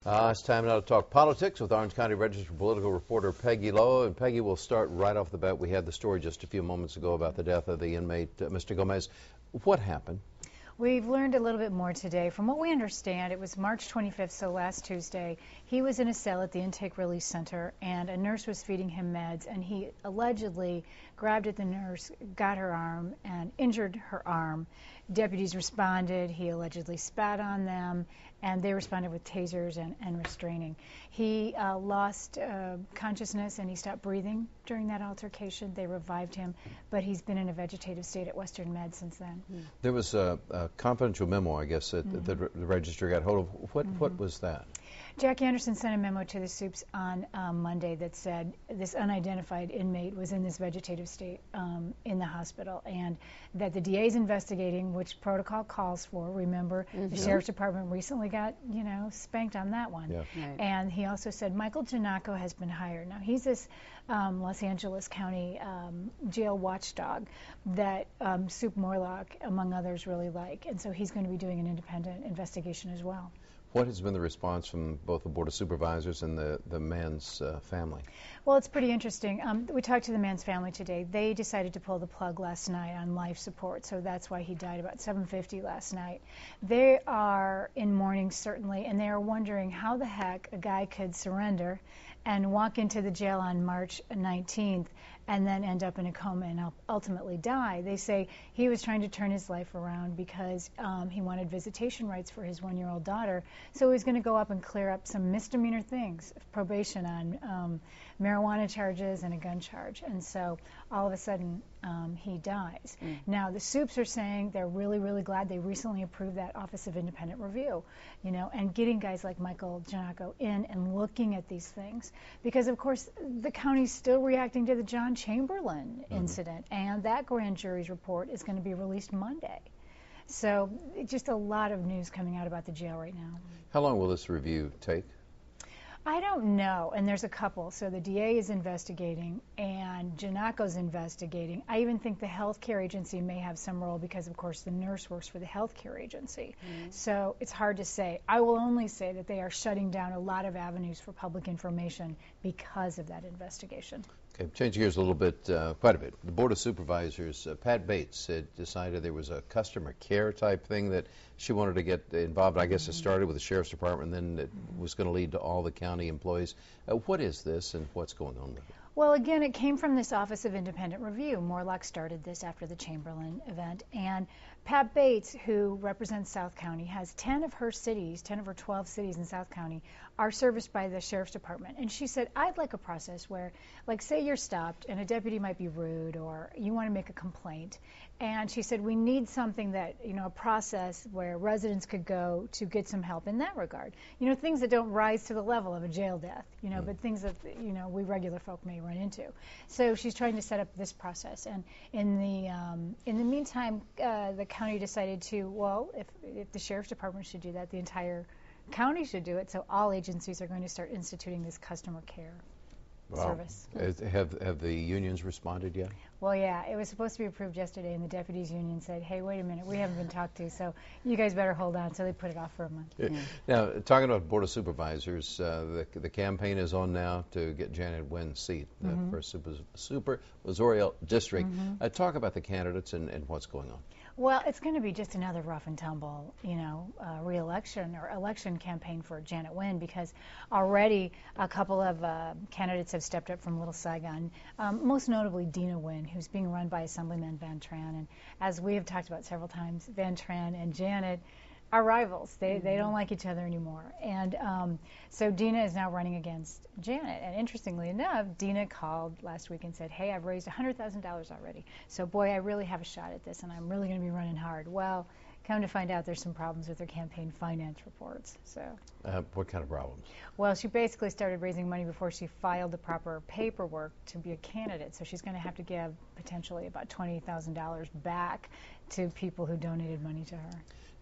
It's time now to talk politics with Orange County Register political reporter Peggy Lowe. And Peggy, will start right off the bat. We had the story just a few moments ago about the death of the inmate, Mr. Gomez. What happened? We've learned a little bit more today. From what we understand, it was March 25th, so last Tuesday. He was in a cell at the Intake Release Center, and a nurse was feeding him meds, and he allegedly grabbed at the nurse, got her arm, and injured her arm. Deputies responded. He allegedly spat on them, and they responded with tasers and restraining. He lost consciousness, and he stopped breathing during that altercation. They revived him, but he's been in a vegetative state at Western Med since then. There was a confidential memo, I guess, that the Register got hold of. What was that? Jackie Anderson sent a memo to the Supes on Monday that said this unidentified inmate was in this vegetative state in the hospital, and that the DA is investigating, which protocol calls for. Remember, the Sheriff's Department recently got, spanked on that one. Yeah. Right. And he also said Michael Janacco has been hired. Now, he's this Los Angeles County jail watchdog that Supe Morlock, among others, really like. And so he's going to be doing an independent investigation as well. What has been the response from both the Board of Supervisors and the man's family? Well, it's pretty interesting. We talked to the man's family today. They decided to pull the plug last night on life support, so that's why he died about 7:50 last night. They are in mourning, certainly, and they are wondering how the heck a guy could surrender and walk into the jail on March 19th and then end up in a coma and ultimately die. They say he was trying to turn his life around because he wanted visitation rights for his one-year-old daughter. So he's going to go up and clear up some misdemeanor things, probation on marijuana charges and a gun charge. And so all of a sudden he dies. Now the Supes are saying they're really, really glad they recently approved that Office of Independent Review, and getting guys like Michael Janacco in and looking at these things. Because of course the county's still reacting to the John Chamberlain incident, and that grand jury's report is going to be released Monday. So just a lot of news coming out about the jail right now. How long will this review take? I don't know, and there's a couple. So the DA is investigating, and Janacco's investigating. I even think the healthcare agency may have some role because, of course, the nurse works for the healthcare agency. So it's hard to say. I will only say that they are shutting down a lot of avenues for public information because of that investigation. Okay, change gears a little bit, quite a bit. The Board of Supervisors, Pat Bates, had decided there was a customer care type thing that she wanted to get involved. I guess it started with the Sheriff's Department, and then it was going to lead to all the county employees. What is this, and what's going on with it? Well, again, it came from this Office of Independent Review. Morlock started this after the Chamberlain event. And Pat Bates, who represents South County, has 10 of her 12 cities in South County are serviced by the Sheriff's Department. And she said, I'd like a process where, like, say you're stopped and a deputy might be rude or you want to make a complaint. And she said, we need something that, a process where residents could go to get some help in that regard. Things that don't rise to the level of a jail death, but things that, we regular folk may run into. So she's trying to set up this process. And in the meantime, the county decided to, well, if the Sheriff's Department should do that, the entire county should do it. So all agencies are going to start instituting this customer care service. Have the unions responded yet? Well, yeah, it was supposed to be approved yesterday, and the deputies union said, hey, wait a minute, we haven't been talked to, so you guys better hold on. So they put it off for a month. Now, talking about Board of Supervisors, the campaign is on now to get Janet Wynn's seat, the first supervisorial district. Talk about the candidates and what's going on. Well, it's going to be just another rough and tumble, re-election or election campaign for Janet Wynn, because already a couple of candidates have stepped up from Little Saigon, most notably Dina Wynn, who's being run by Assemblyman Van Tran. And as we have talked about several times, Van Tran and Janet are rivals. They don't like each other anymore. And so Dina is now running against Janet. And interestingly enough, Dina called last week and said, hey, I've raised $100,000 already. So, boy, I really have a shot at this, and I'm really going to be running hard. Well, come to find out there's some problems with her campaign finance reports. So, what kind of problems? Well, she basically started raising money before she filed the proper paperwork to be a candidate. So she's going to have to give potentially about $20,000 back to people who donated money to her.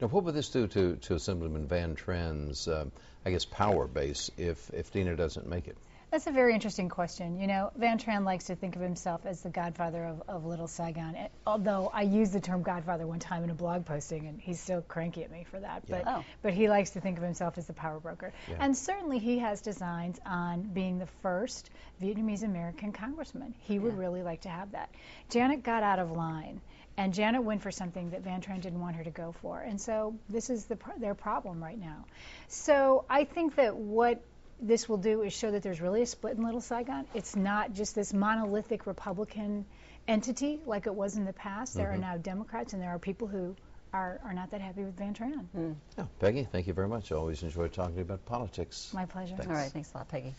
Now, what would this do to Assemblyman Van Tran's, I guess, power base if Dina doesn't make it? That's a very interesting question. You know, Van Tran likes to think of himself as the godfather of Little Saigon, although I used the term godfather one time in a blog posting, and he's still cranky at me for that. Yeah. But he likes to think of himself as the power broker. Yeah. And certainly he has designs on being the first Vietnamese-American congressman. He would really like to have that. Janet got out of line. And Janet went for something that Van Tran didn't want her to go for. And so this is their problem right now. So I think that what this will do is show that there's really a split in Little Saigon. It's not just this monolithic Republican entity like it was in the past. There are now Democrats, and there are people who are not that happy with Van Tran. Oh, Peggy, thank you very much. I always enjoy talking to you about politics. My pleasure. All right, thanks a lot, Peggy.